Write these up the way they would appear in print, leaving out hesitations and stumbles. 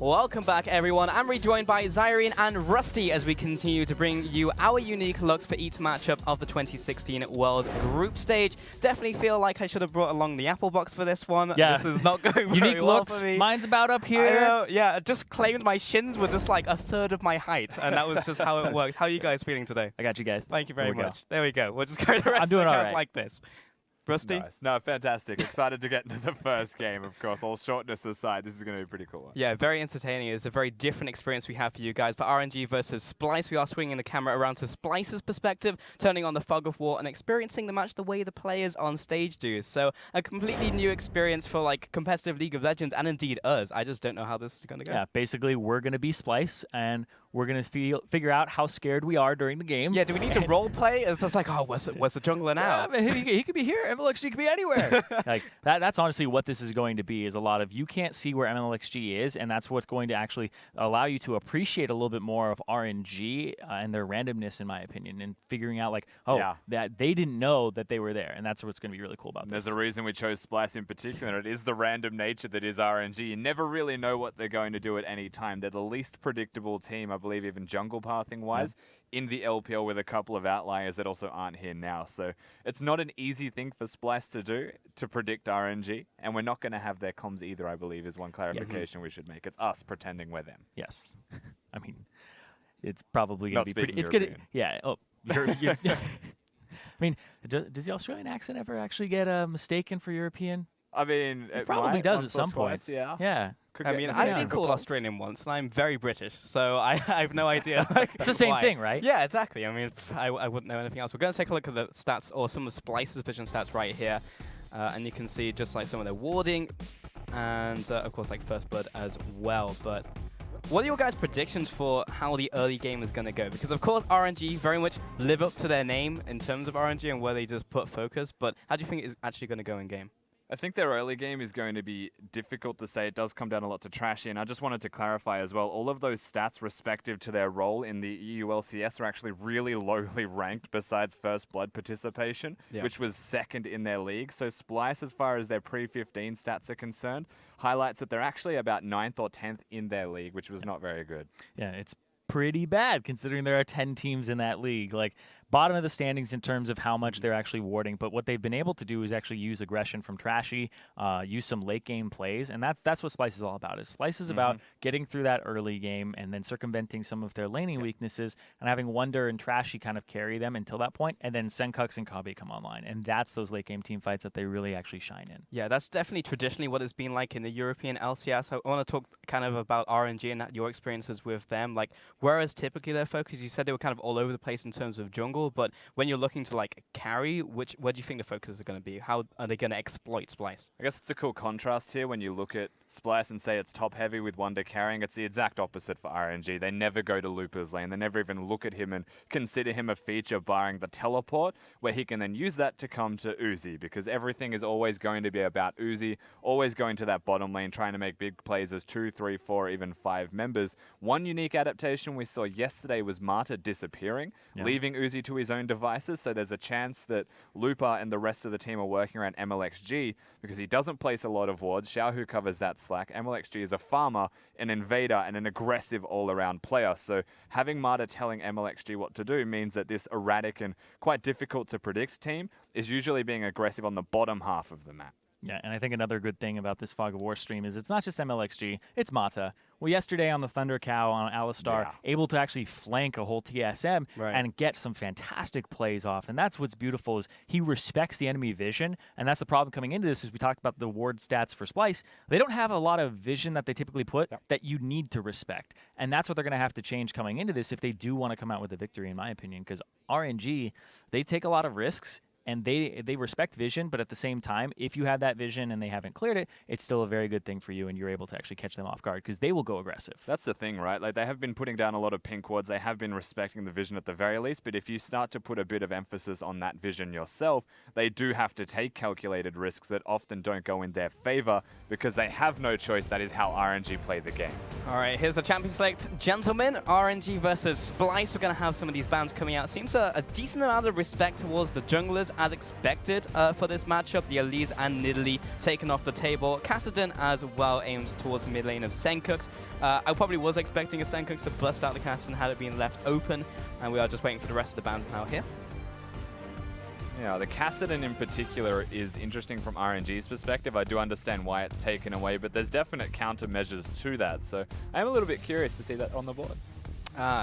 Welcome back, everyone. I'm rejoined by Zyrene and Rusty as we continue to bring you our unique looks for each matchup of the 2016 World Group Stage. Definitely feel like I should have brought along the Apple box for this one. Yeah. This is not going unique very well looks. for me. Mine's about up here. I know, yeah, I just claimed my shins were just like a third of my height, and that was just how it works. How are you guys feeling today? I got you guys. Thank you very much. There we go. We'll just go to the rest of the cast like this. Rusty? Nice. No, fantastic. Excited to get into the first game, of course. All shortness aside, this is going to be pretty cool. Yeah, very entertaining. It's a very different experience we have for you guys. But RNG versus Splyce, we are swinging the camera around to Splyce's perspective, turning on the fog of war and experiencing the match the way the players on stage do. So a completely new experience for like competitive League of Legends and indeed us. I just don't know how this is going to go. Yeah, basically we're going to be Splyce and we're going to figure out how scared we are during the game. Yeah, do we need to role play? It's just like, oh, where's the jungler now? Yeah, he could be here. MLXG could be anywhere. Like that's honestly what this is going to be, is a lot of you can't see where MLXG is, and that's what's going to actually allow you to appreciate a little bit more of RNG and their randomness, in my opinion, and figuring out like, that they didn't know that they were there, and that's what's going to be really cool about this. There's a reason we chose Splyce in particular. It is the random nature that is RNG. You never really know what they're going to do at any time. They're the least predictable team, I believe, even jungle pathing-wise, in the LPL, with a couple of outliers that also aren't here now. So it's not an easy thing for Splyce to do, to predict RNG, and we're not going to have their comms either, I believe, is one clarification we should make. It's us pretending we're them. Yes. I mean, it's probably going to be pretty... It's going to... Yeah. Oh, you're I mean, does the Australian accent ever actually get mistaken for European? I mean, it probably does at some point. Yeah. Yeah. I mean, I've been called Australian once, and I'm very British, so I have no idea. It's the same thing, right? Yeah, exactly. I mean, I wouldn't know anything else. We're going to take a look at the stats, or some of Splyce's vision stats right here, and you can see just like some of their warding, and of course like first blood as well. But what are your guys' predictions for how the early game is going to go? Because of course RNG very much live up to their name in terms of RNG and where they just put focus, but how do you think it's actually going to go in game? I think their early game is going to be difficult to say. It does come down a lot to Trashy, and I just wanted to clarify as well, all of those stats respective to their role in the EU LCS are actually really lowly ranked besides First Blood participation, which was second in their league. So Splyce, as far as their pre-15 stats are concerned, highlights that they're actually about 9th or 10th in their league, which was not very good. Yeah, it's pretty bad considering there are 10 teams in that league. Like, bottom of the standings in terms of how much they're actually warding, but what they've been able to do is actually use aggression from Trashy, use some late game plays, and that's what Splyce is all about. Splyce is about getting through that early game and then circumventing some of their laning weaknesses and having Wonder and Trashy kind of carry them until that point, and then Senkux and Kabe come online, and that's those late game team fights that they really actually shine in. Yeah, that's definitely traditionally what it's been like in the European LCS. I want to talk kind of about RNG and your experiences with them. Like, whereas typically their focus, you said they were kind of all over the place in terms of jungle, but when you're looking to like carry, where do you think the focus is going to be? How are they going to exploit Splyce? I guess it's a cool contrast here when you look at Splyce and say it's top heavy with Wonder carrying. It's the exact opposite for RNG. They never go to Looper's lane. They never even look at him and consider him a feature, barring the teleport, where he can then use that to come to Uzi, because everything is always going to be about Uzi, always going to that bottom lane, trying to make big plays as 2, 3, 4, even 5 members. One unique adaptation we saw yesterday was Marta disappearing, leaving Uzi to his own devices, so there's a chance that Looper and the rest of the team are working around MLXG because he doesn't place a lot of wards. Xiaohu covers that slack. MLXG is a farmer, an invader, and an aggressive all-around player, so having Marta telling MLXG what to do means that this erratic and quite difficult to predict team is usually being aggressive on the bottom half of the map. Yeah, and I think another good thing about this Fog of War stream is it's not just MLXG, it's Mata. Well, yesterday on the Thunder Cow on Alistar, able to actually flank a whole TSM and get some fantastic plays off. And that's what's beautiful, is he respects the enemy vision, and that's the problem coming into this, is we talked about the ward stats for Splyce. They don't have a lot of vision that they typically put that you need to respect. And that's what they're going to have to change coming into this if they do want to come out with a victory, in my opinion, because RNG, they take a lot of risks, and they respect vision, but at the same time, if you have that vision and they haven't cleared it, it's still a very good thing for you, and you're able to actually catch them off guard because they will go aggressive. That's the thing, right? Like, they have been putting down a lot of pink wards. They have been respecting the vision at the very least, but if you start to put a bit of emphasis on that vision yourself, they do have to take calculated risks that often don't go in their favor because they have no choice. That is how RNG play the game. All right, here's the champion select. Gentlemen, RNG versus Splyce. We're going to have some of these bans coming out. Seems a decent amount of respect towards the junglers as expected for this matchup. The Elise and Nidalee taken off the table. Kassadin as well aimed towards the mid lane of Senkux. I probably was expecting a Senkux to bust out the Kassadin had it been left open, and we are just waiting for the rest of the bans now here. Yeah, the Kassadin in particular is interesting from RNG's perspective. I do understand why it's taken away, but there's definite countermeasures to that. So I'm a little bit curious to see that on the board.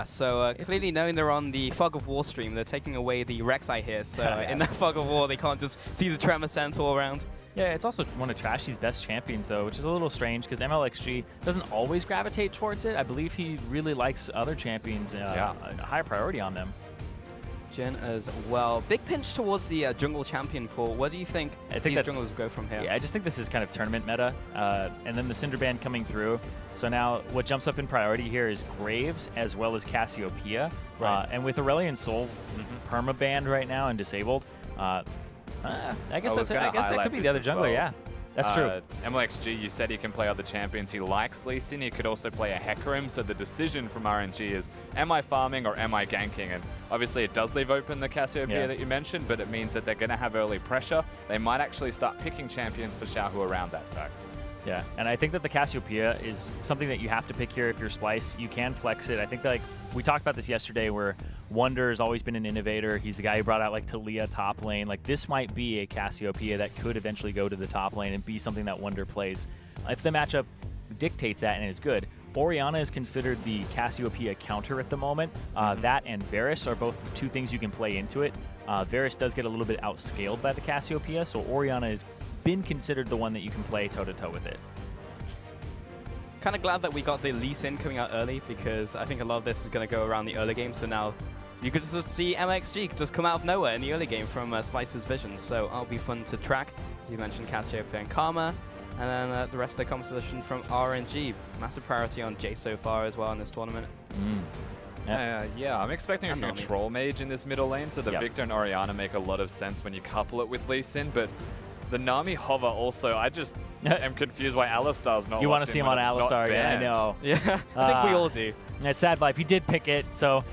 So clearly knowing they're on the Fog of War stream, they're taking away the Rek'Sai here. So Yes. in that Fog of War, they can't just see the Tremor Sense all around. Yeah, it's also one of Trashy's best champions, though, which is a little strange because MLXG doesn't always gravitate towards it. I believe he really likes other champions, a high priority on them. Jhin as well. Big pinch towards the jungle champion pool. What do you think these junglers will go from here? Yeah, I just think this is kind of tournament meta. And then the Cinder Band coming through. So now what jumps up in priority here is Graves as well as Cassiopeia. Right. And with Aurelion Sol perma-banned right now and disabled, I guess that could be the other jungler, yeah. That's true. MLXG, you said he can play other champions. He likes Lee Sin. He could also play a Hecarim. So the decision from RNG is, am I farming or am I ganking? And obviously it does leave open the Cassiopeia that you mentioned, but it means that they're going to have early pressure. They might actually start picking champions for Xiaohu around that fact. Yeah, and I think that the Cassiopeia is something that you have to pick here if you're Splyce. You can flex it. I think that, like, we talked about this yesterday where Wunder has always been an innovator. He's the guy who brought out like Talia top lane. Like, this might be a Cassiopeia that could eventually go to the top lane and be something that Wunder plays. If the matchup dictates that and is good. Orianna is considered the Cassiopeia counter at the moment. That and Varus are both two things you can play into it. Varus does get a little bit outscaled by the Cassiopeia, so Orianna has been considered the one that you can play toe-to-toe with it. Kind of glad that we got the Lee Sin coming out early, because I think a lot of this is going to go around the early game. So now you could just see MXG just come out of nowhere in the early game from Splyce's vision. So that'll be fun to track. As you mentioned, Cassiopeia and Karma. And then the rest of the composition from RNG. Massive priority on Jay so far as well in this tournament. Yeah, I'm expecting a control mage in this middle lane, so the Victor and Orianna make a lot of sense when you couple it with Lee Sin, but the Nami hover also, I just am confused why Alistar's not. You want to see him on Alistar, yeah, I know. Yeah, I think we all do. It's sad life. He did pick it, so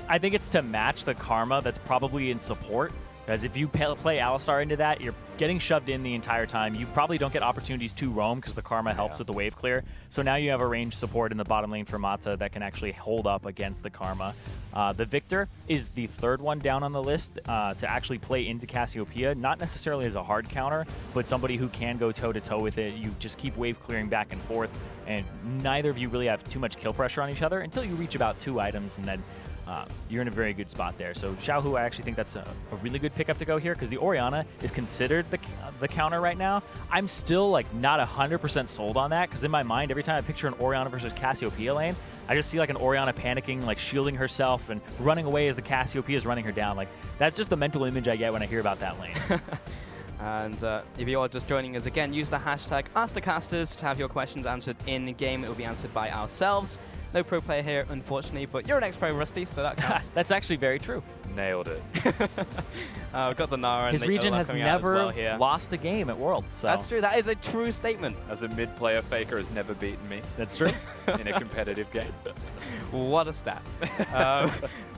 I think it's to match the Karma that's probably in support. Because if you play Alistar into that, you're getting shoved in the entire time. You probably don't get opportunities to roam because the Karma helps with the wave clear. So now you have a ranged support in the bottom lane for Mata that can actually hold up against the Karma. The Victor is the third one down on the list to actually play into Cassiopeia. Not necessarily as a hard counter, but somebody who can go toe-to-toe with it. You just keep wave clearing back and forth, and neither of you really have too much kill pressure on each other until you reach about 2 items, and then you're in a very good spot there. So Xiaohu, I actually think that's a really good pickup to go here because the Orianna is considered the counter right now. I'm still like not 100% sold on that because in my mind, every time I picture an Orianna versus Cassiopeia lane, I just see like an Orianna panicking, like shielding herself and running away as the Cassiopeia is running her down. Like, that's just the mental image I get when I hear about that lane. And if you are just joining us again, use the hashtag AskTheCasters to have your questions answered in-game. It will be answered by ourselves. No pro player here, unfortunately, but you're an ex-pro, Rusty, so that counts. That's actually very true. Nailed it. We've got the Nara and his region has never here. lost a game at Worlds. So. That's true. That is a true statement. As a mid-player, FLICKR has never beaten me. That's true. In a competitive game. What a stat.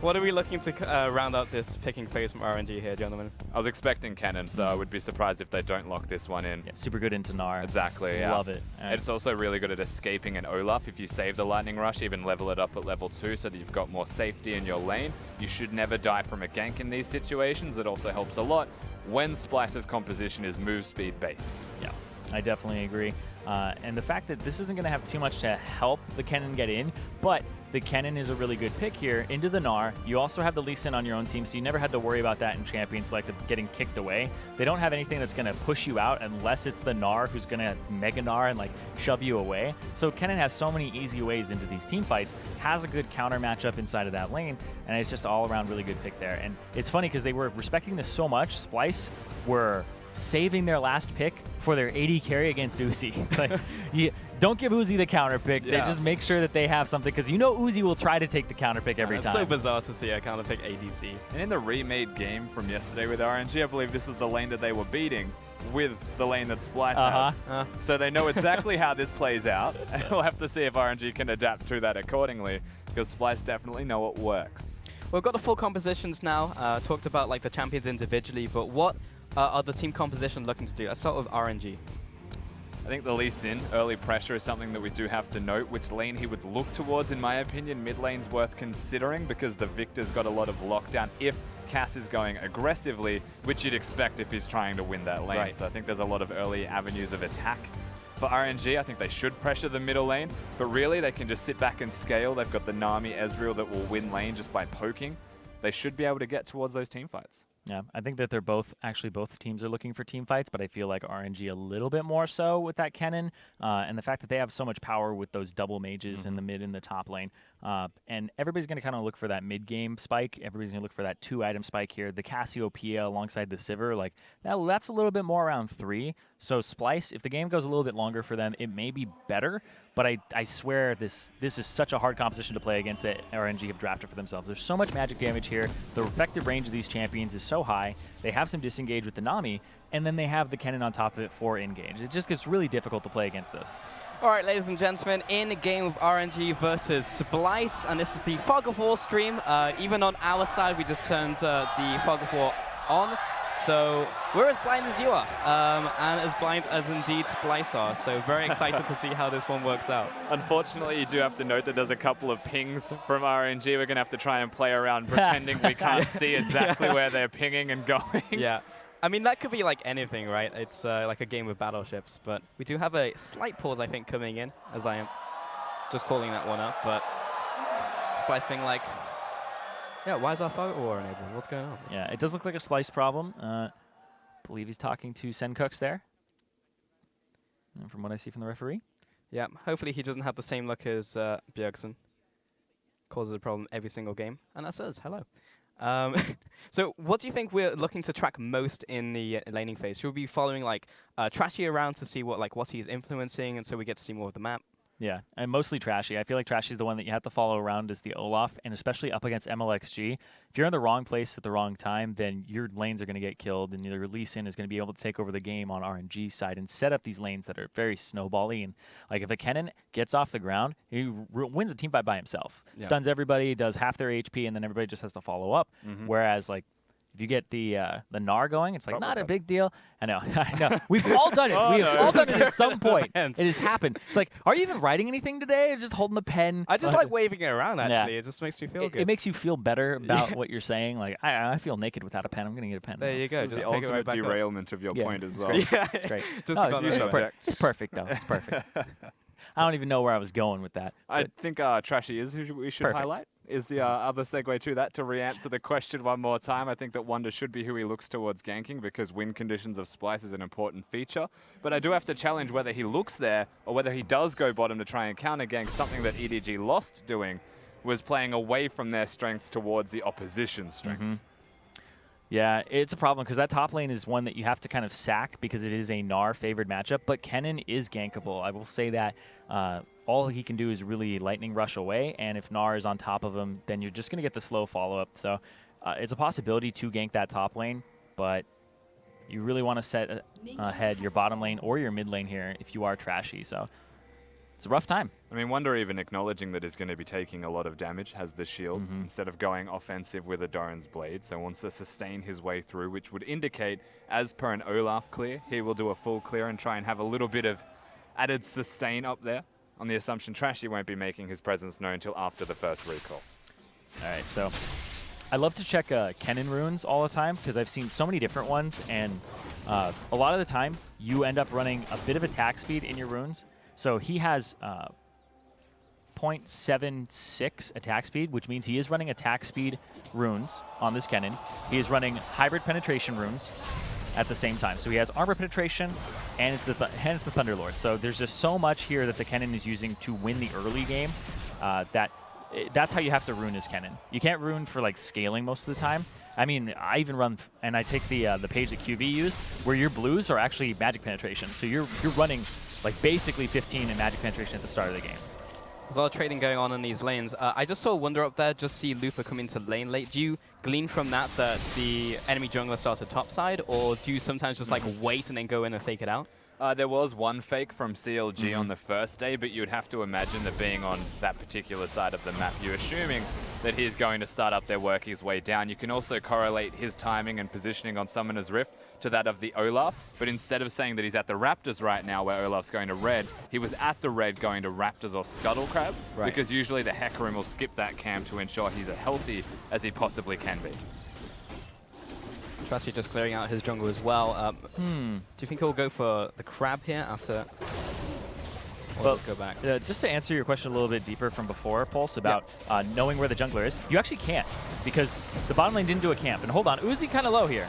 What are we looking to round out this picking phase from RNG here, gentlemen? I was expecting Cannon, so I would be surprised if they don't lock this one in. Yeah, super good into Nara. Exactly, yeah. Love it. It's also really good at escaping an Olaf. If you save the Lightning Rush, even level it up at level 2 so that you've got more safety in your lane. You should never die from a gank in these situations. It also helps a lot when Splyce's composition is move speed based. Yeah, I definitely agree. And the fact that this isn't going to have too much to help the Kennen get in, but the Kennen is a really good pick here into the Gnar. You also have the Lee Sin on your own team, so you never had to worry about that in Champion Select of getting kicked away. They don't have anything that's going to push you out unless it's the Gnar who's going to Mega Gnar and like shove you away. So Kennen has so many easy ways into these team fights, has a good counter matchup inside of that lane, and it's just all around really good pick there. And it's funny because they were respecting this so much. Splyce were saving their last pick for their AD carry against Uzi. It's like, don't give Uzi the counter pick. They just make sure that they have something because you know Uzi will try to take the counter pick every time. It's so bizarre to see a counter pick ADC. And in the remade game from yesterday with RNG, I believe this is the lane that they were beating with the lane that Splyce had. So they know exactly how this plays out. And we'll have to see if RNG can adapt to that accordingly because Splyce definitely know it works. we've got the full compositions now. Talked about like the champions individually, but what are the team composition looking to do? Let's start with RNG. I think the Lee Sin, early pressure, is something that we do have to note. Which lane he would look towards, in my opinion. Mid lane's worth considering because the Victor's got a lot of lockdown if Cass is going aggressively, which you'd expect if he's trying to win that lane. Right. So I think there's a lot of early avenues of attack. For RNG, I think they should pressure the middle lane, but really they can just sit back and scale. They've got the Nami Ezreal that will win lane just by poking. They should be able to get towards those team fights. Yeah, I think that they're both teams are looking for team fights, but I feel like RNG a little bit more so with that Kennen, and the fact that they have so much power with those double mages in the mid and the top lane. And everybody's going to kind of look for that mid-game spike. Everybody's going to look for that 2-item spike here. The Cassiopeia alongside the Sivir, like that's a little bit more around 3. So Splyce, if the game goes a little bit longer for them, it may be better. But I swear this is such a hard composition to play against that RNG have drafted for themselves. There's so much magic damage here. The effective range of these champions is so high. They have some disengage with the Nami, and then they have the Kennen on top of it for engage. It just gets really difficult to play against this. All right, ladies and gentlemen, in a game of RNG versus Splyce, and this is the Fog of War stream. Even on our side, we just turned the Fog of War on. So we're as blind as you are, and as blind as indeed Splyce are. So very excited to see how this one works out. Unfortunately, you do have to note that there's a couple of pings from RNG. We're going to have to try and play around pretending we can't see exactly where they're pinging and going. Yeah. I mean, that could be like anything, right? It's like a game of battleships. But we do have a slight pause, I think, coming in, as I am just calling that one up. But Splyce being like, yeah, why is our Fog War enabled? What's going on? Yeah, it does look like a Splyce problem. Believe he's talking to Sencux there, and from what I see from the referee. Yeah, hopefully he doesn't have the same luck as Bjergsen. Causes a problem every single game. And that's us. Hello. So what do you think we're looking to track most in the laning phase? Should we be following like Trashy around to see what he's influencing, and so we get to see more of the map? Yeah, and mostly Trashy. I feel like Trashy's the one that you have to follow around as the Olaf, and especially up against MLXG. If you're in the wrong place at the wrong time, then your lanes are going to get killed, and your Lee Sin is going to be able to take over the game on RNG's side and set up these lanes that are very snowbally. And like if a Kennen gets off the ground, he wins a team fight by himself. Yeah. Stuns everybody, does half their HP, and then everybody just has to follow up. Whereas like if you get the Gnar going, it's like not a big deal. I know, I know. We've all done it. We've all done it at some point. It has happened. It's like, are you even writing anything today? Or just holding the pen? I just like waving it around, actually. Yeah. It just makes me feel good. It makes you feel better about what you're saying. Like, I feel naked without a pen. I'm going to get a pen. There you go. Just the ultimate derailment of your point as well. Yeah, it's great. It's perfect, though. It's perfect. I don't even know where I was going with that. I think Trashy is who we should highlight. Is the other segue to that, to re-answer the question one more time. I think that Wonder should be who he looks towards ganking because win conditions of Splyce is an important feature. But I do have to challenge whether he looks there or whether he does go bottom to try and counter gank. Something that EDG lost doing was playing away from their strengths towards the opposition's strengths. Yeah, it's a problem because that top lane is one that you have to kind of sack because it is a Gnar favored matchup, but Kennen is gankable. I will say that all he can do is really lightning rush away, and if Gnar is on top of him, then you're just going to get the slow follow-up. So it's a possibility to gank that top lane, but you really want to set ahead your bottom lane or your mid lane here if you are Trashy. So it's a rough time. I mean, Wonder even acknowledging that he's going to be taking a lot of damage, has the shield, instead of going offensive with a Doran's Blade, so wants to sustain his way through, which would indicate, as per an Olaf clear, he will do a full clear and try and have a little bit of added sustain up there, on the assumption Trashy won't be making his presence known until after the first recall. All right, so I love to check Kennen runes all the time because I've seen so many different ones, and a lot of the time you end up running a bit of attack speed in your runes. So he has 0.76 attack speed, which means he is running attack speed runes on this Kennen. He is running hybrid penetration runes at the same time. So he has armor penetration, and it's the Thunderlord. So there's just so much here that the Kennen is using to win the early game that's how you have to rune his Kennen. You can't rune for like scaling most of the time. I mean, I even run, and I take the page that QV used, where your blues are actually magic penetration. So you're running like basically 15 in magic penetration at the start of the game. There's a lot of trading going on in these lanes. I just saw Wonder up there, just see Looper come into lane late. Do you glean from that the enemy jungler started topside, or do you sometimes just like wait and then go in and fake it out? There was one fake from CLG on the first day, but you'd have to imagine that being on that particular side of the map, you're assuming that he's going to start up there, work his way down. You can also correlate his timing and positioning on Summoner's Rift to that of the Olaf, but instead of saying that he's at the Raptors right now where Olaf's going to red, he was at the red going to Raptors or Scuttle Crab, because usually the Hecarim will skip that camp to ensure he's as healthy as he possibly can be. Trashy just clearing out his jungle as well. Do you think he'll go for the crab here after? Or Well, just go back. Just to answer your question a little bit deeper from before, Pulse, about knowing where the jungler is, you actually can't, because the bottom lane didn't do a camp. And hold on, Uzi kind of low here.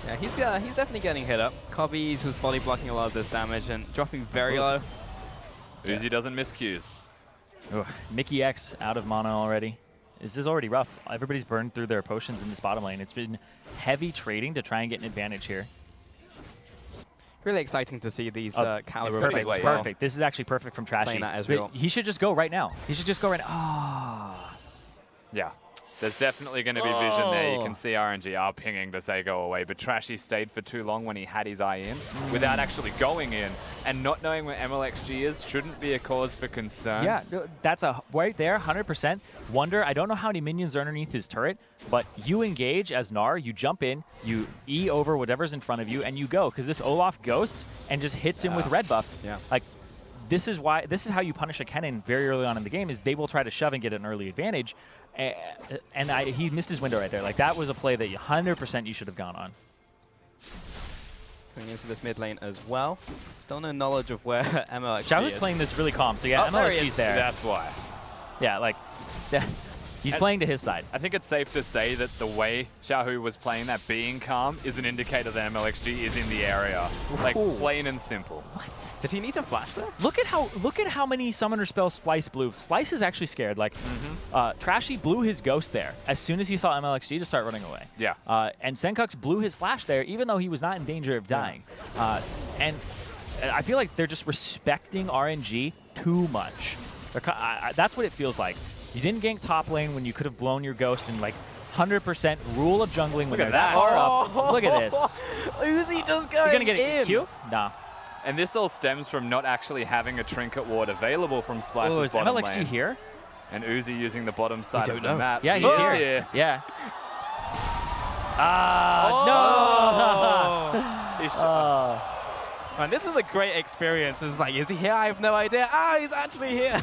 Yeah, he's definitely getting hit up. Cobby's just body blocking a lot of this damage and dropping very low. Uzi doesn't miss Qs. Mickey X out of mana already. This is already rough. Everybody's burned through their potions in this bottom lane. It's been heavy trading to try and get an advantage here. Really exciting to see these caliber Perfect. plays. Perfect. This is actually perfect from Trashy. Playing that as real. He should just go right now. He should just go right now. Yeah. There's definitely going to be vision there. You can see RNG are pinging to say go away, but Trashy stayed for too long when he had his eye in without actually going in, and not knowing where MLXG is shouldn't be a cause for concern. Yeah, that's a right there, 100%. Wonder, I don't know how many minions are underneath his turret, but you engage as Gnar, you jump in, you E over whatever's in front of you, and you go, because this Olaf ghosts and just hits him with red buff. Yeah. Like, this is how you punish a Kennen very early on in the game, is they will try to shove and get an early advantage. And he missed his window right there. Like, that was a play that 100% you should have gone on. Going into this mid lane as well. Still no knowledge of where MLXG Xiaohu's is. playing this really calm, so yeah, MLXG's there. That's why. Yeah, like, he's playing to his side. I think it's safe to say that the way Xiaohu was playing that, being calm, is an indicator that MLXG is in the area. Like, plain and simple. What? Did he need to flash there? Look at how many summoner spells Splyce blew. Splyce is actually scared. Like, Trashy blew his ghost there as soon as he saw MLXG to start running away. Yeah. And Senkux blew his flash there, even though he was not in danger of dying. And I feel like they're just respecting RNG too much. That's what it feels like. You didn't gank top lane when you could have blown your ghost, and like 100% rule of jungling when they're that far up. Look at this. Uzi just going You're gonna get in. a Q? Nah. And this all stems from not actually having a trinket ward available from Splyce's Is bottom MLXG lane. here? And Uzi using the bottom side of the map. Yeah, He he's is here. Yeah. No! Man, this is a great experience. It's like, is he here? I have no idea. He's actually here.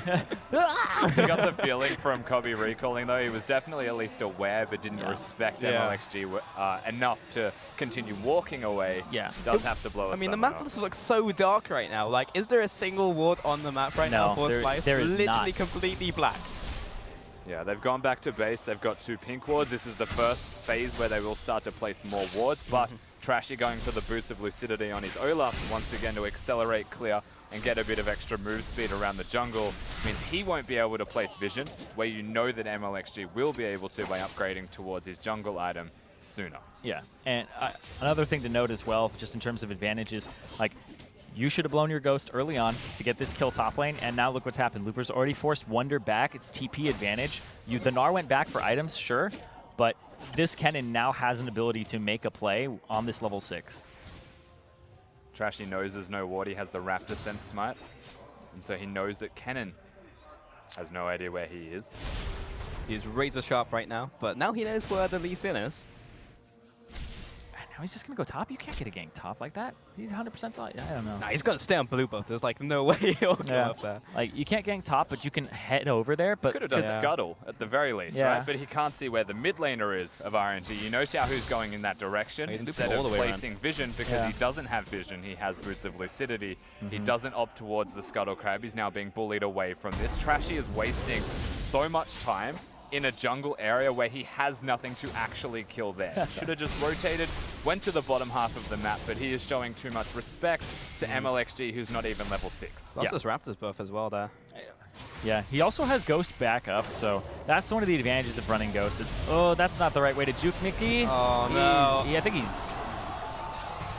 I got the feeling from Cobby recalling, though, he was definitely at least aware, but didn't respect MLXG enough to continue walking away. Yeah. He does have to blow a I mean, the summoner. map looks so dark right now. Like, is there a single ward on the map right now for Splyce? there is literally not. completely black. Yeah, they've gone back to base. They've got 2 pink wards. This is the first phase where they will start to place more wards, but Trashy going for the Boots of Lucidity on his Olaf once again to accelerate clear and get a bit of extra move speed around the jungle means he won't be able to place vision, where you know that MLXG will be able to by upgrading towards his jungle item sooner. Yeah, and another thing to note as well, just in terms of advantages, like, you should have blown your ghost early on to get this kill top lane, and now look what's happened. Looper's already forced Wonder back. It's TP advantage. The Gnar went back for items, sure, but this Kennen now has an ability to make a play on this level 6. Trashy knows there's no ward. He has the Raptor Sense Smite, and so he knows that Kennen has no idea where he is. He's razor sharp right now, but now he knows where the Lee Sin is. Now he's just going to go top? You can't get a gank top like that. He's 100% solid. I don't know. Nah, he's going to stay on blue buff. There's like no way he'll go up there. Like, you can't gank top, but you can head over there. But Could have done Scuttle at the very least, right? But he can't see where the mid laner is of RNG. You know Xiaohu's going in that direction instead of placing vision because he doesn't have vision. He has Boots of Lucidity. He doesn't opt towards the Scuttle Crab. He's now being bullied away from this. Trashy is wasting so much time in a jungle area where he has nothing to actually kill there. Should have just rotated, went to the bottom half of the map, but he is showing too much respect to MLXG, who's not even level 6. That's this Raptors buff as well there. Yeah, he also has Ghost back up, so that's one of the advantages of running Ghost is, oh, that's not the right way to juke Mickey. Oh, no. Yeah, I think he's...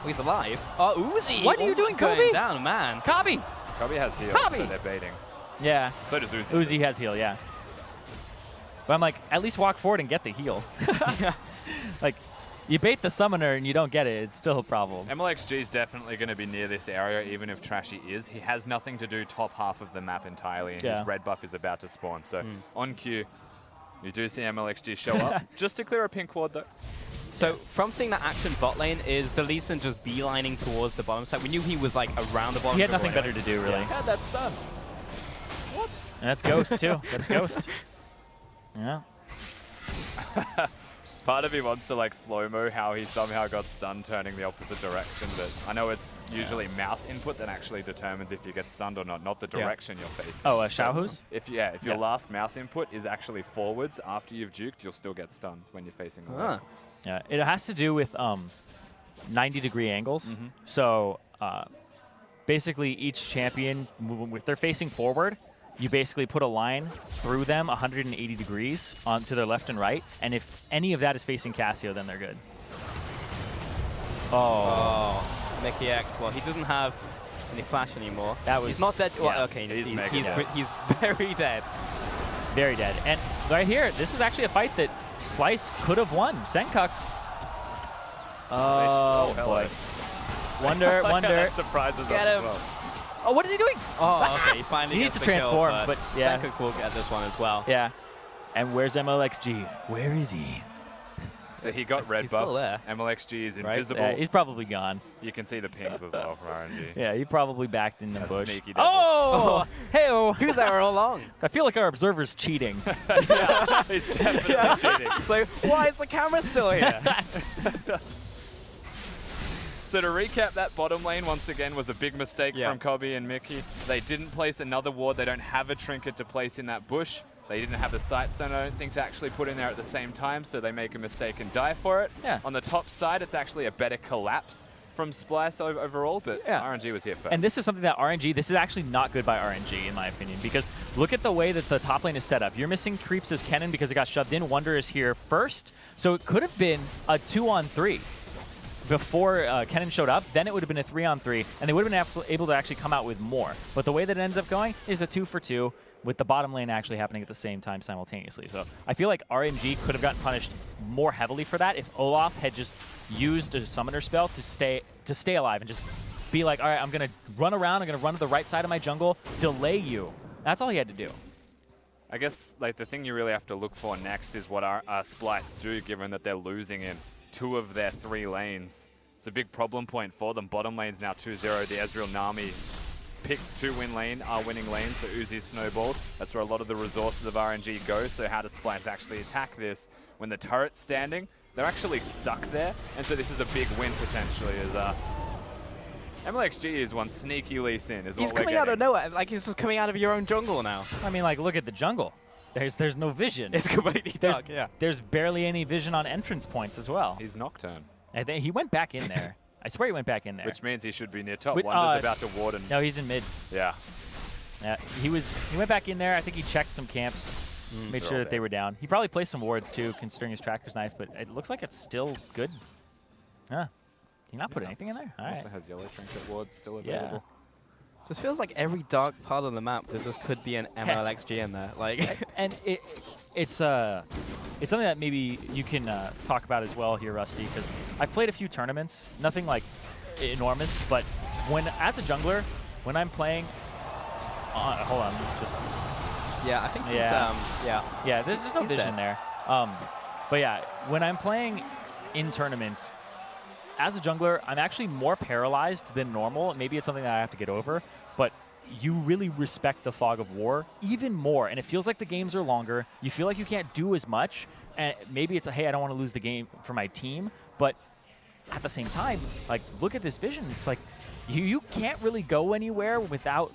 He's alive. Oh, Uzi! What are you doing, going Kobe? down, man. Copy! Cobby has heal, so they're baiting. Yeah. So does Uzi. Uzi has heal, yeah. But I'm like, at least walk forward and get the heal. Like, You bait the summoner and you don't get it, it's still a problem. MLXG is definitely going to be near this area, even if Trashy is. He has nothing to do top half of the map entirely, and his red buff is about to spawn. So on cue, you do see MLXG show up, just to clear a pink ward though. So from seeing that action bot lane, is the Lee Sin just beelining towards the bottom side? We knew he was like around the bottom. He had nothing better to do, really. Yeah, that's done. What? And that's Ghost, too. That's Ghost. Yeah. Part of me wants to like slow-mo how he somehow got stunned turning the opposite direction, but I know it's usually mouse input that actually determines if you get stunned or not the direction you're facing. Oh, Xiaohu's? If your last mouse input is actually forwards after you've juked, you'll still get stunned when you're facing away. Yeah, it has to do with 90-degree angles. So basically each champion, if they're facing forward, you basically put a line through them 180 degrees to their left and right, and if any of that is facing Cassio, then they're good. Oh, Mickey X. Well, he doesn't have any flash anymore. He's not dead. Yeah. Well, okay, he's very dead. Very dead. And right here, this is actually a fight that Splyce could have won. Senkux. Oh, boy. Wonder. That surprises us as well. Oh, what is he doing? Oh, okay. He finally he gets needs to the transform, kill, but yeah. Senkux will get this one as well. Yeah. And where's MLXG? Where is he? So he got red He's buff. Still there. MLXG is invisible. Yeah, he's probably gone. You can see the pings as well from RNG. Yeah, he probably backed in the bush. Sneaky devil. Oh! Hey-oh! He was there all along. I feel like our observer's cheating. Yeah, he's definitely cheating. It's like, why is the camera still here? So to recap, that bottom lane once again was a big mistake from Kobe and Mickey. They didn't place another ward. They don't have a trinket to place in that bush. They didn't have a sight stone, I don't think, to actually put in there at the same time, so they make a mistake and die for it. Yeah. On the top side, it's actually a better collapse from Splyce overall, but RNG was here first. And this is something that this is actually not good by RNG, in my opinion, because look at the way that the top lane is set up. You're missing creeps as Kennen because it got shoved in. Wonder is here first, so it could have been a 2-on-3. Before Kennen showed up, then it would have been a 3-on-3, and they would have been able to actually come out with more. But the way that it ends up going is a 2-for-2, with the bottom lane actually happening at the same time simultaneously. So I feel like RNG could have gotten punished more heavily for that if Olaf had just used a summoner spell to stay alive and just be like, all right, I'm going to run around, I'm going to run to the right side of my jungle, delay you. That's all he had to do. I guess like the thing you really have to look for next is what our Splyce do, given that they're losing in 2 of their 3 lanes. It's a big problem point for them. Bottom lane's now 2-0. The Ezreal Nami picked to win lane, winning lane, so Uzi snowballed. That's where a lot of the resources of RNG go. So how does Splyce actually attack this? When the turret's standing, they're actually stuck there, and so this is a big win potentially. As MLXG is one sneaky Lee Sin. He's coming out of nowhere. Like, he's just coming out of your own jungle now. I mean, like, look at the jungle. There's no vision. It's completely dark, There's barely any vision on entrance points as well. He's Nocturne. I think he went back in there. I swear he went back in there. Which means he should be near top. Wonder's about to warden. No, he's in mid. Yeah. Yeah, he went back in there. I think he checked some camps, made sure that they were down. He probably placed some wards too, considering his tracker's knife, but it looks like it's still good. Huh. Can you not put anything in there? All right. Also has yellow trinket wards still available. So it feels like every dark part of the map, there just could be an MLXG in there. Like, and it's something that maybe you can talk about as well here, Rusty, because I've played a few tournaments, nothing like enormous, but as a jungler, when I'm playing, hold on, just I think yeah, there's just no vision there. But yeah, when I'm playing in tournaments, as a jungler, I'm actually more paralyzed than normal. Maybe it's something that I have to get over, but you really respect the fog of war even more, and it feels like the games are longer. You feel like you can't do as much, and maybe it's hey, I don't want to lose the game for my team, but at the same time, like, look at this vision. It's like you can't really go anywhere without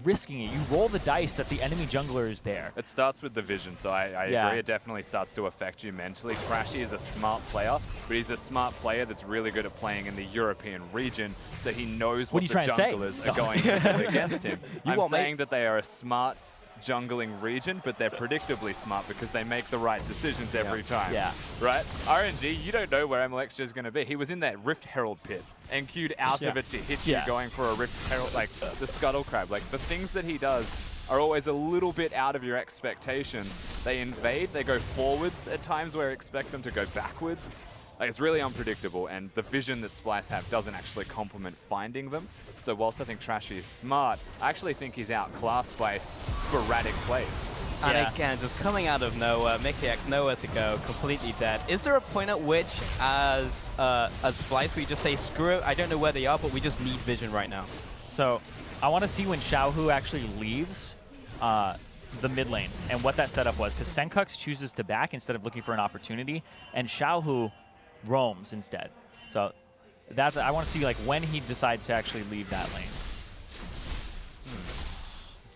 risking it. You roll the dice that the enemy jungler is there. It starts with the vision, so I agree. It definitely starts to affect you mentally. Trashy is a smart player, but he's a smart player that's really good at playing in the European region, so he knows what the junglers are going to do against him. I'm saying that they are a smart jungling region, but they're predictably smart because they make the right decisions every time. Yeah. Right? RNG, you don't know where MLXG is going to be. He was in that Rift Herald pit and queued out of it to hit you going for a Rift Herald, like the Scuttle Crab. Like, the things that he does are always a little bit out of your expectations. They invade, they go forwards at times where I expect them to go backwards. Like, it's really unpredictable, and the vision that Splyce have doesn't actually complement finding them. So whilst I think Trashy is smart, I actually think he's outclassed by sporadic plays. And again, just coming out of nowhere, Mickey X nowhere to go, completely dead. Is there a point at which, as Splyce, we just say, screw it, I don't know where they are, but we just need vision right now? So I want to see when Xiaohu actually leaves the mid lane and what that setup was, because Senkux chooses to back instead of looking for an opportunity, and Xiaohu roams instead. So that I want to see like when he decides to actually leave that lane.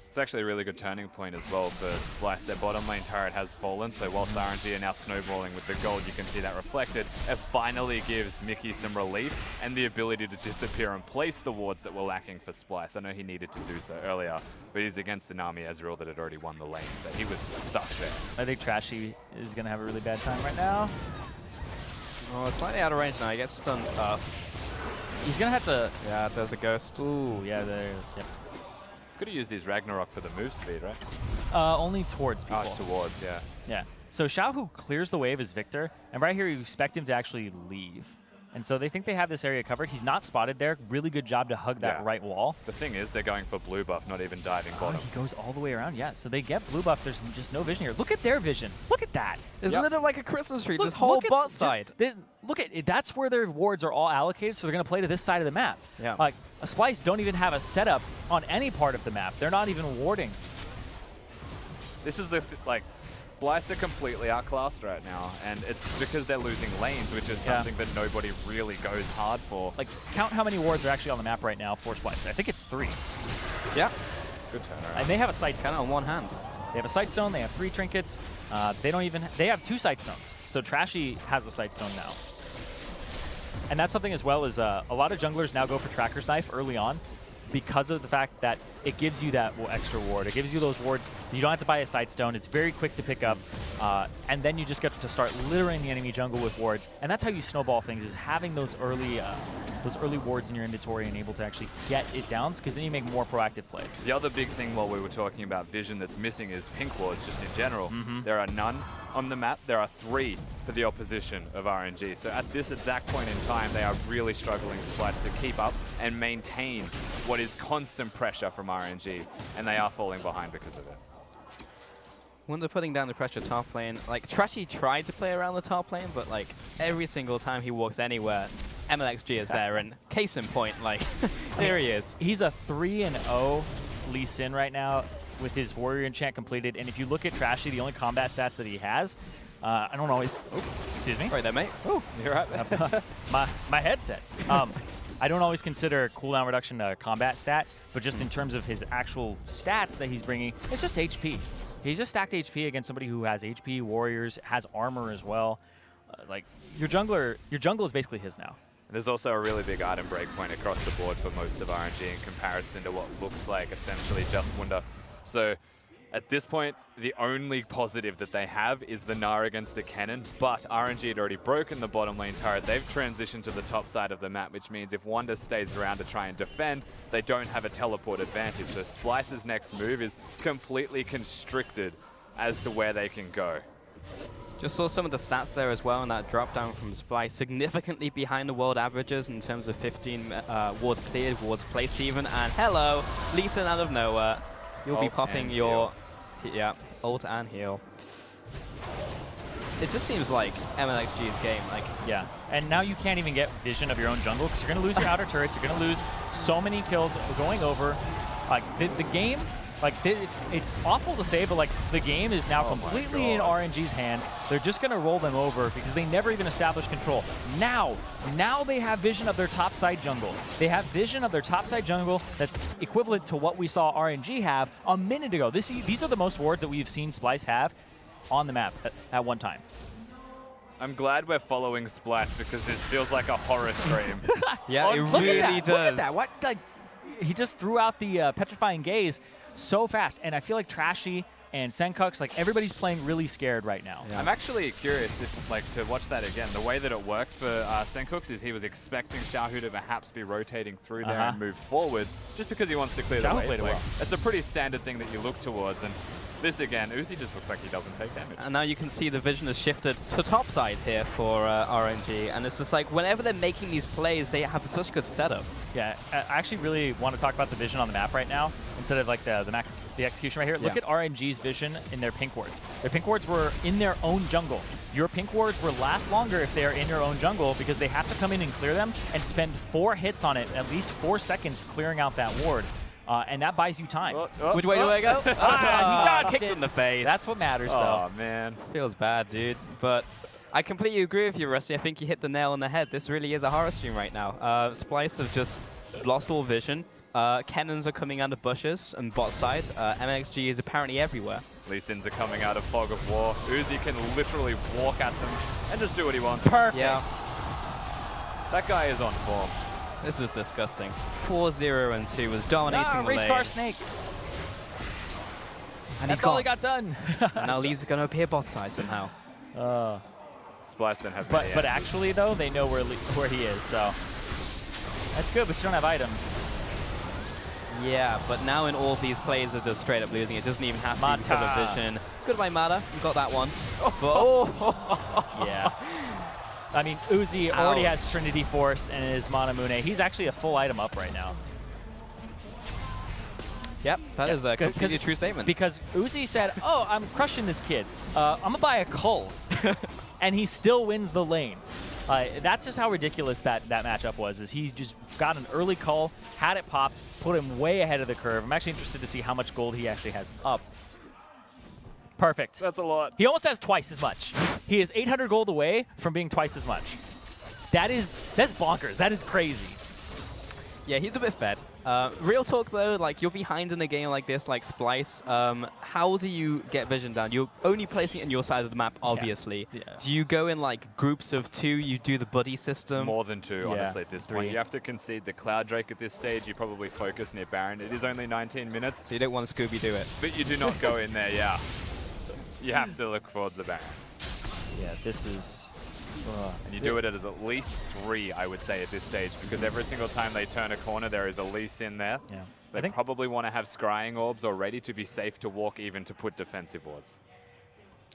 It's actually a really good turning point as well for Splyce. Their bottom lane turret has fallen, so whilst RNG are now snowballing with the gold, you can see that reflected. It finally gives Mickey some relief and the ability to disappear and place the wards that were lacking for Splyce. I know he needed to do so earlier, but he's against an Nami Ezreal that had already won the lane, so he was stuck there. I think Trashy is going to have a really bad time right now. Oh, it's slightly out of range now. He gets stunned up. He's going to have to... Yeah, there's a ghost. Ooh, yeah, there is. Yep. Could have used his Ragnarok for the move speed, right? Only towards people. Oh, towards, yeah. Yeah. So Xiaohu clears the wave as Victor, and right here you expect him to actually leave. And so they think they have this area covered. He's not spotted there. Really good job to hug that right wall. The thing is, they're going for blue buff, not even diving bottom. He goes all the way around. Yeah, so they get blue buff. There's just no vision here. Look at their vision. Look at that. It's literally like a Christmas tree, this whole bot side. Look at it. That's where their wards are all allocated, so they're going to play to this side of the map. Yeah. Like, a Splyce don't even have a setup on any part of the map. They're not even warding. This is the, like, Splyce are completely outclassed right now, and it's because they're losing lanes, which is something that nobody really goes hard for. Like, count how many wards are actually on the map right now for Splyce. I think it's 3. Yeah. Good turnaround. And they have a sight stone on one hand. They have a sight stone, they have 3 trinkets. They have 2 sight stones. So Trashy has a sight stone now. And that's something as well as a lot of junglers now go for Tracker's Knife early on because of the fact that it gives you that extra ward. It gives you those wards. You don't have to buy a sight stone. It's very quick to pick up. And then you just get to start littering the enemy jungle with wards. And that's how you snowball things, is having those early wards in your inventory and able to actually get it down, because then you make more proactive plays. The other big thing while we were talking about vision that's missing is pink wards just in general. There are none on the map. There are 3 for the opposition of RNG. So at this exact point in time, they are really struggling, Splyce, to keep up and maintain what is constant pressure from RNG, and they are falling behind because of it. When they're putting down the pressure top lane, like, Trashy tried to play around the top lane, but like every single time he walks anywhere, MLXG is there, and case in point, like, there he is. He's a 3-0 Lee Sin right now with his Warrior Enchant completed, and if you look at Trashy, the only combat stats that he has, I don't always... Oh, excuse me. Right there, mate. Oh, you're right there. my headset. I don't always consider cooldown reduction a combat stat, but just in terms of his actual stats that he's bringing, it's just HP. He's just stacked HP against somebody who has HP, warriors, has armor as well. Like, your jungle is basically his now. There's also a really big item breakpoint across the board for most of RNG in comparison to what looks like essentially just Wunder. So at this point, the only positive that they have is the Gnar against the cannon, but RNG had already broken the bottom lane turret. They've transitioned to the top side of the map, which means if Wunder stays around to try and defend, they don't have a teleport advantage. So Splyce's next move is completely constricted as to where they can go. Just saw some of the stats there as well, and that drop down from Splyce, significantly behind the world averages in terms of 15 wards cleared, wards placed even, and hello, Lee Sin out of nowhere. You'll be popping your... Yeah, ult and heal. It just seems like MLXG's game, like... Yeah, and now you can't even get vision of your own jungle, because you're going to lose your outer turrets, you're going to lose so many kills going over. Like, the game... Like, it's awful to say, but like the game is now completely in RNG's hands. They're just going to roll them over because they never even established control. Now they have vision of their topside jungle. They have vision of their topside jungle that's equivalent to what we saw RNG have a minute ago. These are the most wards that we've seen Splyce have on the map at one time. I'm glad we're following Splyce because this feels like a horror stream. Yeah, it really does. Look at that. What? Like, he just threw out the petrifying gaze so fast, and I feel like Trashy and Senkux, like, everybody's playing really scared right now. Yeah. I'm actually curious if, like, to watch that again. The way that it worked for Senkux is he was expecting Xiaohu to perhaps be rotating through there and move forwards just because he wants to clear the way. Played it well. It's a pretty standard thing that you look towards, and This again, Uzi just looks like he doesn't take damage. And now you can see the vision has shifted to top side here for RNG. And it's just like, whenever they're making these plays, they have such a good setup. Yeah, I actually really want to talk about the vision on the map right now instead of like the execution right here. Look at RNG's vision in their pink wards. Their pink wards were in their own jungle. Your pink wards will last longer if they're in your own jungle because they have to come in and clear them and spend 4 hits on it, at least 4 seconds clearing out that ward. And that buys you time. Which way do I go? He dodged kicked it. in the face. That's what matters, though. Oh, man. Feels bad, dude. But I completely agree with you, Rusty. I think you hit the nail on the head. This really is a horror stream right now. Splyce have just lost all vision. Cannons are coming out of bushes and bot side. MXG is apparently everywhere. Lee Sins are coming out of Fog of War. Uzi can literally walk at them and just do what he wants. Perfect. Yeah. That guy is on form. This is disgusting. 4-0-2 was dominating the race lane. car snake. And That's all he got done. And now Lee's going to appear bot side somehow. Splyce don't have But many actually, though, they know where he is, so that's good, but you don't have items. Yeah, but now in all these plays, they're just straight up losing. It doesn't even have to be because of vision. Goodbye, Mata. You got that one. Yeah. I mean, Uzi already has Trinity Force and his Manamune. He's actually a full item up right now. Yep, that is a completely true statement. Because Uzi said, oh, I'm crushing this kid. I'm going to buy a Cull. And he still wins the lane. That's just how ridiculous that matchup was. Is he just got an early Cull, had it pop, put him way ahead of the curve. I'm actually interested to see how much gold he actually has up. Perfect. That's a lot. He almost has twice as much. He is 800 gold away from being twice as much. That's bonkers. That is crazy. Yeah, he's a bit fed. Real talk though, like you're behind in a game like this, like Splyce. How do you get vision down? You're only placing it in your side of the map, obviously. Yeah. Do you go in like groups of 2? You do the buddy system? More than 2, honestly, at this point. You have to concede the Cloud Drake at this stage. You probably focus near Baron. It is only 19 minutes. So you don't want to Scooby-Doo it. But you do not go in there, yeah. You have to look towards the Baron. Yeah, this is... And you do it as at least 3, I would say, at this stage, because every single time they turn a corner, there is a Lease in there. Yeah. They probably want to have Scrying Orbs already to be safe to walk, even to put defensive wards.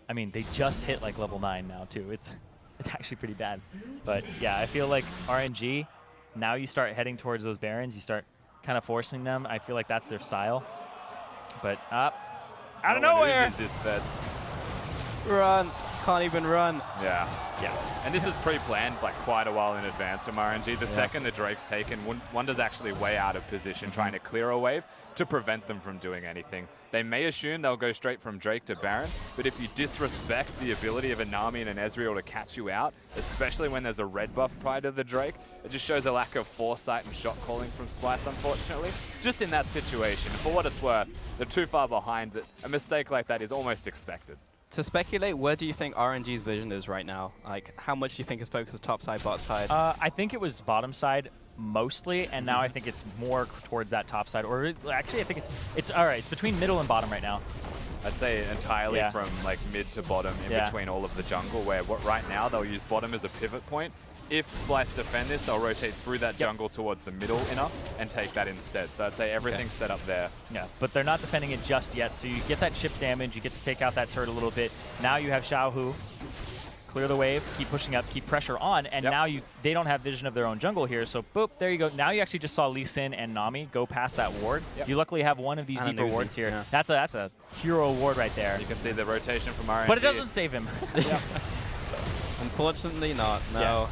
I mean, they just hit like level 9 now, too. It's actually pretty bad. But yeah, I feel like RNG, now you start heading towards those Barons, you start kind of forcing them. I feel like that's their style. But out of nowhere! Is this fed? Run. Can't even run. Yeah. And this is pre-planned like quite a while in advance from RNG. The second the Drake's taken, Wonder's actually way out of position trying to clear a wave to prevent them from doing anything. They may assume they'll go straight from Drake to Baron, but if you disrespect the ability of a Nami and an Ezreal to catch you out, especially when there's a red buff prior to the Drake, it just shows a lack of foresight and shot calling from Splyce, unfortunately. Just in that situation, for what it's worth, they're too far behind, but a mistake like that is almost expected. To speculate, where do you think RNG's vision is right now? Like, how much do you think is focused top side, bot side? I think it was bottom side mostly, and now I think it's more towards that top side. Or actually, I think it's all right. It's between middle and bottom right now. I'd say entirely from like mid to bottom in between all of the jungle, where right now they'll use bottom as a pivot point. If Splyce defend this, they'll rotate through that jungle towards the middle inner and take that instead. So I'd say everything's set up there. Yeah, but they're not defending it just yet. So you get that chip damage, you get to take out that turret a little bit. Now you have Xiaohu. Clear the wave, keep pushing up, keep pressure on, and now they don't have vision of their own jungle here, so boop, there you go. Now you actually just saw Lee Sin and Nami go past that ward. You luckily have one of these deeper wards here. Yeah. That's a hero ward right there. You can see the rotation from RNG. But it doesn't save him. Unfortunately not, no. Yeah.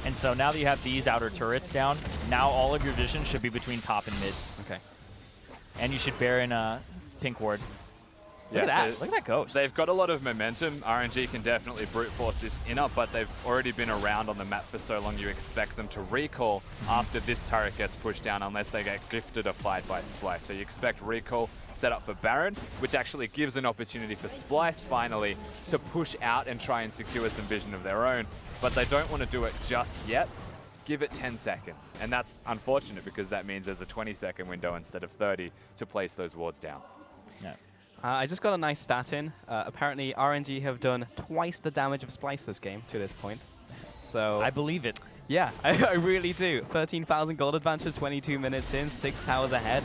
And so now that you have these outer turrets down, now all of your vision should be between top and mid. Okay. And you should bear in a pink ward. Look at that. Look at that ghost. They've got a lot of momentum. RNG can definitely brute force this inner, but they've already been around on the map for so long you expect them to recall after this turret gets pushed down unless they get gifted a fight by Splyce. So you expect recall set up for Baron, which actually gives an opportunity for Splyce finally to push out and try and secure some vision of their own. But they don't want to do it just yet. Give it 10 seconds. And that's unfortunate because that means there's a 20-second window instead of 30 to place those wards down. Yeah. I just got a nice stat in. Apparently, RNG have done twice the damage of Splyce this game to this point. So I believe it. Yeah, I really do. 13,000 gold advantage, 22 minutes in, 6 towers ahead.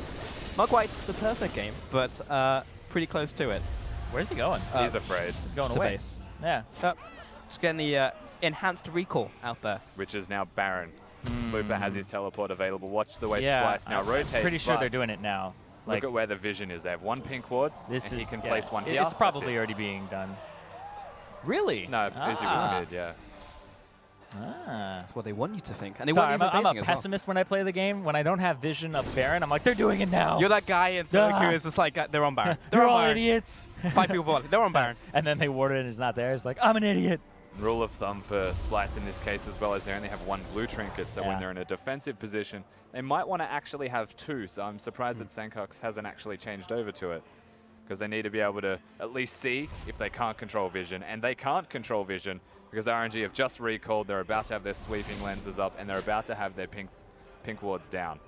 Not quite the perfect game, but pretty close to it. Where's he going? He's afraid. He's going to away. base. Yeah. Just getting the enhanced recall out there. Which is now Baron. Looper has his teleport available. Watch the way Yeah, Splyce now I'm rotates. pretty sure they're doing it now. Look at where the vision is. They have one pink ward, and he can place one here. It's probably already being done. Really? No, Uzi was mid, yeah. That's what they want you to think. And they Sorry, want you I'm basing a as well. pessimist when I play the game. When I don't have vision of Baron, I'm like, they're doing it now. You're that guy in Solo Queue is just like, they're on Baron. They're all Baron. idiots. 5 people bought it. They're on Baron. And then they ward it and it's not there. It's like, I'm an idiot. Rule of thumb for Splyce in this case as well, as they only have one blue trinket, so when they're in a defensive position, they might want to actually have 2, so I'm surprised that Sankox hasn't actually changed over to it, because they need to be able to at least see if they can't control vision, and they can't control vision because RNG have just recalled, they're about to have their sweeping lenses up, and they're about to have their pink wards down.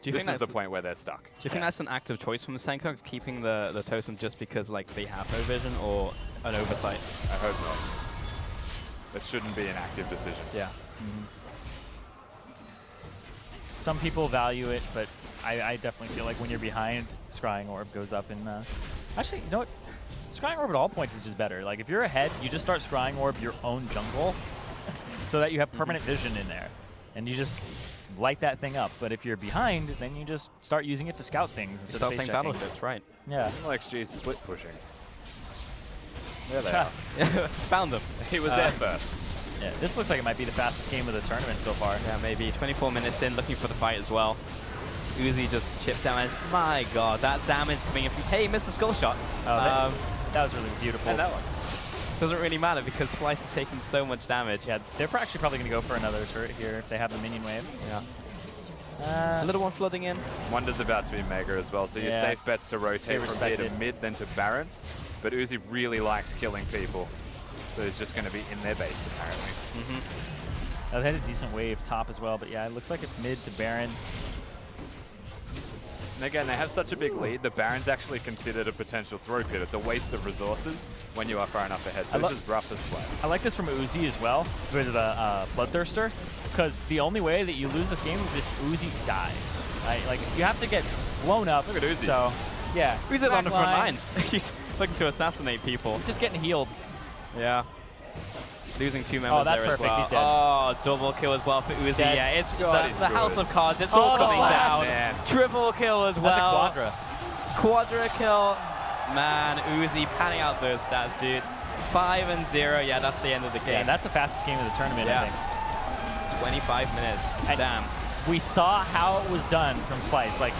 Do you this think is the point where they're stuck. Do you think that's an active choice from the Sankox, keeping the totem just because like they have no vision, or an oversight? I hope not. That shouldn't be an active decision. Yeah. Some people value it, but I definitely feel like when you're behind, Scrying Orb goes up and actually, you know what? Scrying Orb at all points is just better. Like if you're ahead, you just start Scrying Orb your own jungle so that you have permanent vision in there. And you just light that thing up. But if you're behind, then you just start using it to scout things instead Start of playing face-checking. battleships, right? Yeah. LXG split pushing. There they are. Found them. He was there first. Yeah, this looks like it might be the fastest game of the tournament so far. Yeah, maybe 24 minutes in, looking for the fight as well. Uzi just chip damage. My god, that damage coming in from, hey, missed a skull shot. Oh, that was really beautiful. And that one. Doesn't really matter because Splyce is taking so much damage. Yeah, they're actually probably going to go for another turret here if they have the minion wave. Yeah. A little one flooding in. Wonder's about to be Mega as well, so your safe bet's to rotate from here to mid, then to Baron. But Uzi really likes killing people, so he's just going to be in their base, apparently. They had a decent wave top as well, but yeah, it looks like it's mid to Baron. And again, they have such a big lead, the Baron's actually considered a potential throw pit. It's a waste of resources when you are far enough ahead, so it's just rough as Splyce. I like this from Uzi as well, with the Bloodthirster, because the only way that you lose this game is this Uzi dies. Right? Like, you have to get blown up. Look at Uzi. So, yeah. Uzi's on the front lines. He's looking to assassinate people. He's just getting healed. Yeah. Losing 2 members that's there as perfect. well. He's dead. Oh, double kill as well for Uzi. Dead. Yeah, it's God, the House of Cards. It's all the coming flash. down. Man. Triple kill as well. That's a Quadra kill. Man, Uzi panning out those stats, dude. 5 and 0. Yeah, that's the end of the game. Yeah, that's the fastest game of the tournament, I think. 25 minutes. And damn. We saw how it was done from Splyce. Like,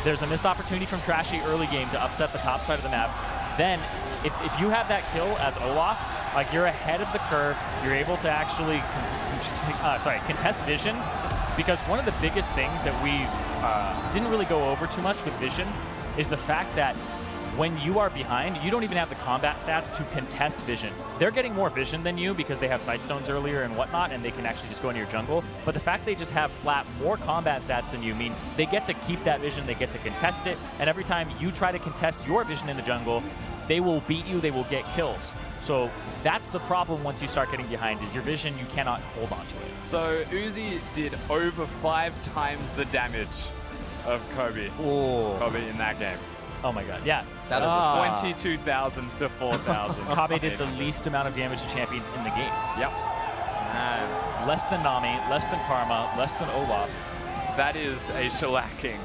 there's a missed opportunity from Trashy early game to upset the top side of the map. Then, if you have that kill as Olaf, like you're ahead of the curve, you're able to actually contest vision, because one of the biggest things that we didn't really go over too much with vision is the fact that when you are behind, you don't even have the combat stats to contest vision. They're getting more vision than you because they have Sightstones earlier and whatnot, and they can actually just go into your jungle. But the fact they just have flat more combat stats than you means they get to keep that vision, they get to contest it, and every time you try to contest your vision in the jungle, they will beat you, they will get kills. So that's the problem once you start getting behind, is your vision, you cannot hold on to it. So Uzi did over 5 times the damage of Kobe. Oh. Kobe in that game. Oh my god, yeah. That is 22,000 to 4,000. Kabe did the least amount of damage to champions in the game. Yep. Man. Less than Nami, less than Karma, less than Olaf. That is a shellacking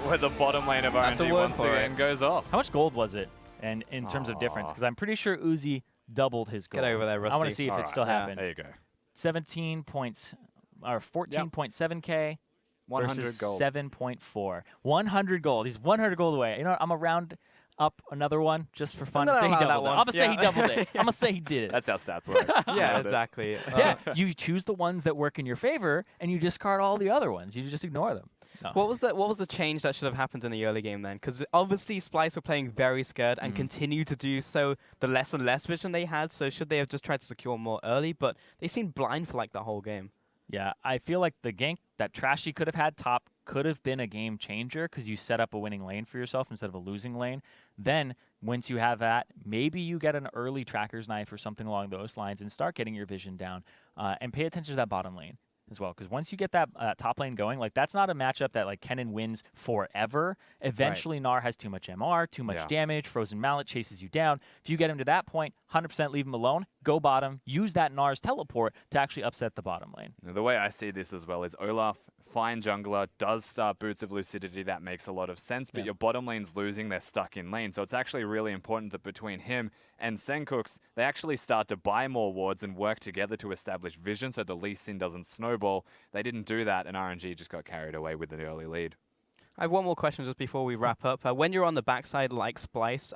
where the bottom lane of That's a RNG word once for again it. goes off. How much gold was it? And in terms of difference, because I'm pretty sure Uzi doubled his gold. Get over there, Rusty. I want to see if it still happened. There you go. 17 points, or 14.7k 100 versus gold. 7.4. 100 gold. He's 100 gold away. You know what? I'm gonna round up another one just for fun. I'm Say he gonna allow doubled it. that I'm one. gonna say he doubled it. I'm gonna say he did it. That's how stats work. Yeah, exactly. Yeah, you choose the ones that work in your favor, and you discard all the other ones. You just ignore them. No. What was the change that should have happened in the early game then? Because obviously Splyce were playing very scared and continue to do so the less and less vision they had. So should they have just tried to secure more early? But they seemed blind for like the whole game. Yeah, I feel like the gank that Trashy could have had top could have been a game changer because you set up a winning lane for yourself instead of a losing lane. Then, once you have that, maybe you get an early tracker's knife or something along those lines and start getting your vision down and pay attention to that bottom lane. as well, because once you get that top lane going, like that's not a matchup that like Kennen wins forever. Eventually, Gnar has too much MR, too much damage. Frozen Mallet chases you down. If you get him to that point, 100% leave him alone. Go bottom. Use that Gnar's teleport to actually upset the bottom lane. Now, the way I see this as well is Olaf, fine jungler, does start Boots of Lucidity. That makes a lot of sense, but your bottom lane's losing. They're stuck in lane, so it's actually really important that between him and Senkooks, they actually start to buy more wards and work together to establish vision so the Lee Sin doesn't snowball. They didn't do that, and RNG just got carried away with an early lead. I have one more question just before we wrap up. When you're on the backside like Splyce,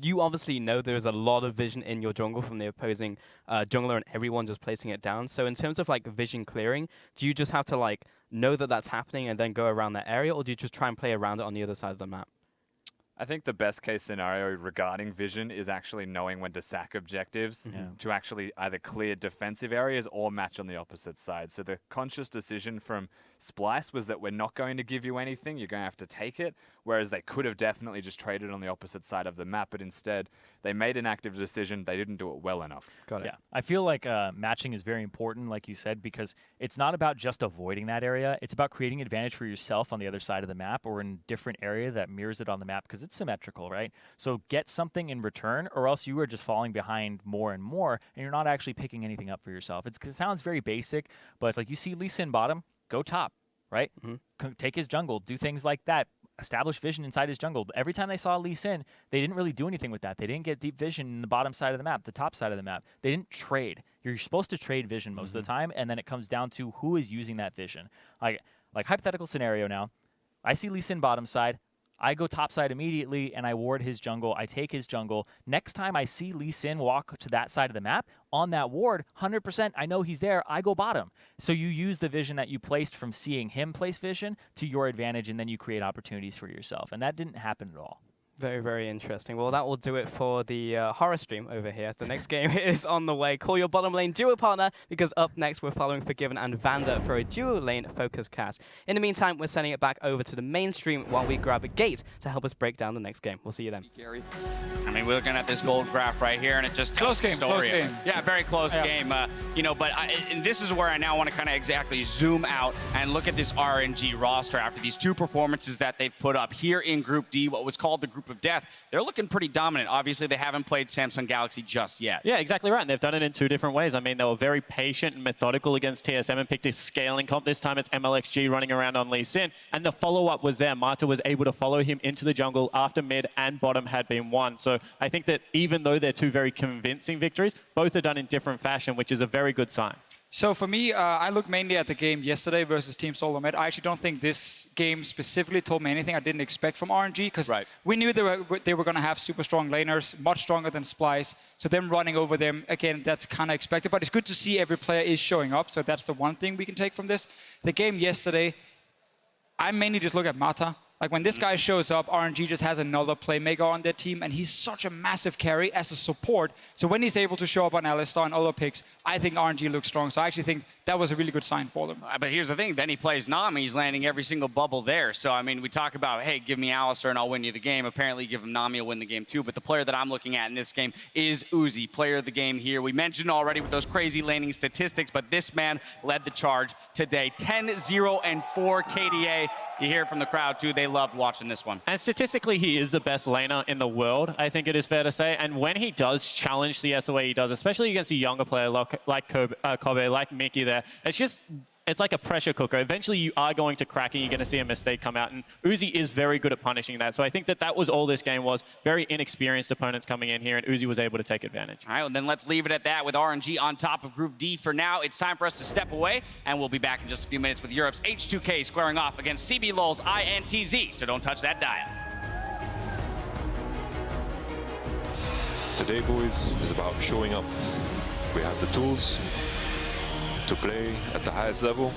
you obviously know there's a lot of vision in your jungle from the opposing jungler and everyone just placing it down. So in terms of like vision clearing, do you just have to like know that that's happening and then go around that area, or do you just try and play around it on the other side of the map? I think the best case scenario regarding vision is actually knowing when to sack objectives to actually either clear defensive areas or match on the opposite side. So the conscious decision from Splyce was that we're not going to give you anything, you're going to have to take it, whereas they could have definitely just traded on the opposite side of the map, but instead they made an active decision, they didn't do it well enough. Got it. Yeah, I feel like matching is very important, like you said, because it's not about just avoiding that area, it's about creating advantage for yourself on the other side of the map or in a different area that mirrors it on the map, because it's symmetrical, right? So get something in return, or else you are just falling behind more and more, and you're not actually picking anything up for yourself. It sounds very basic, but it's like you see Lee Sin bottom, go top, right? Take his jungle, do things like that. Establish vision inside his jungle. Every time they saw Lee Sin, they didn't really do anything with that. They didn't get deep vision in the bottom side of the map, the top side of the map. They didn't trade. You're supposed to trade vision most of the time, and then it comes down to who is using that vision. Like hypothetical scenario now, I see Lee Sin bottom side, I go top side immediately, and I ward his jungle. I take his jungle. Next time I see Lee Sin walk to that side of the map, on that ward, 100%, I know he's there, I go bottom. So you use the vision that you placed from seeing him place vision to your advantage, and then you create opportunities for yourself. And that didn't happen at all. Very, very interesting. Well, that will do it for the horror stream over here. The next game is on the way. Call your bottom lane duo partner, because up next we're following Forgiven and Vander for a duo lane focus cast. In the meantime, we're sending it back over to the mainstream while we grab a gate to help us break down the next game. We'll see you then. I mean, we're looking at this gold graph right here, and it just tells the story. Close game. Yeah, very close game. You know, but and this is where I now want to kind of exactly zoom out and look at this RNG roster after these two performances that they've put up here in Group D, what was called the Group of Death. They're looking pretty dominant. Obviously, they haven't played Samsung Galaxy just yet. Yeah, exactly right. And they've done it in two different ways. I mean, they were very patient and methodical against TSM and picked a scaling comp. This time it's MLXG running around on Lee Sin. And the follow-up was there. Marta was able to follow him into the jungle after mid and bottom had been won. So I think that even though they're two very convincing victories, both are done in different fashion, which is a very good sign. So for me, I look mainly at the game yesterday versus Team Solar Med. I actually don't think this game specifically told me anything I didn't expect from RNG, because we knew they were going to have super strong laners, much stronger than Splyce. So them running over them, again, that's kind of expected. But it's good to see every player is showing up. So that's the one thing we can take from this. The game yesterday, I mainly just look at Mata. Like when this guy shows up, RNG just has another playmaker on their team, and he's such a massive carry as a support. So when he's able to show up on Alistar and other picks, I think RNG looks strong. So I actually think that was a really good sign for them. But here's the thing, then he plays Nami, he's landing every single bubble there. So, I mean, we talk about, hey, give me Alistar and I'll win you the game. Apparently, give him Nami, he'll win the game too. But the player that I'm looking at in this game is Uzi, player of the game here. We mentioned already with those crazy laning statistics, but this man led the charge today. 10-0 and 4 KDA. You hear from the crowd, too. They loved watching this one. And statistically, he is the best laner in the world, I think it is fair to say. And when he does challenge CS the way he does, especially against a younger player like Kobe, like Mickey there, it's like a pressure cooker. Eventually, you are going to crack and you're going to see a mistake come out. And Uzi is very good at punishing that. So I think that was all this game was. Very inexperienced opponents coming in here, and Uzi was able to take advantage. All right, well, then let's leave it at that with RNG on top of Group D for now. It's time for us to step away, and we'll be back in just a few minutes with Europe's H2K squaring off against CB LOL's INTZ. So don't touch that dial. Today, boys, is about showing up. We have the tools to play at the highest level.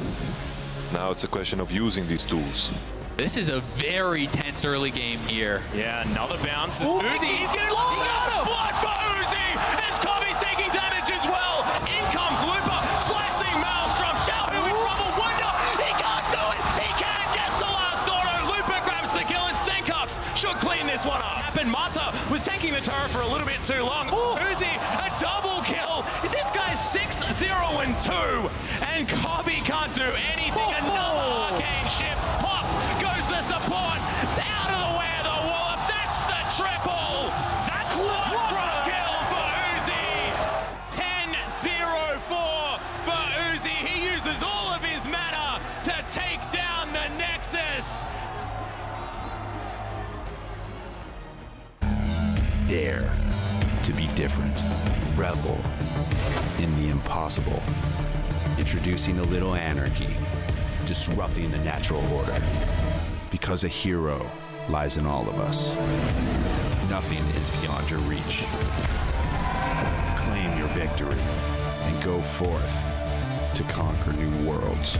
Now it's a question of using these tools. This is a very tense early game here. Yeah, another bounce. Uzi, he's going to lock up blood for Uzi! As Kobe's taking damage as well. In comes Lupa, slicing Maelstrom. Xiao Hu in trouble. Wonder, he can't do it! He can! Gets the last auto. Lupa grabs the kill, and Senkooks should clean this one up. And Mata was taking the turret for a little bit too long. Uzi, a double kill. This guy's 6-0-2. and Kobe can't do anything. Another arcane ship. Pop goes the support. Out of the way of the wallop. That's the triple. That's quadra kill for Uzi. 10-0-4 for Uzi. He uses all of his mana to take down the Nexus. Dare to be different. Revel in the impossible. Introducing a little anarchy. Disrupting the natural order. Because a hero lies in all of us. Nothing is beyond your reach. Claim your victory and go forth to conquer new worlds.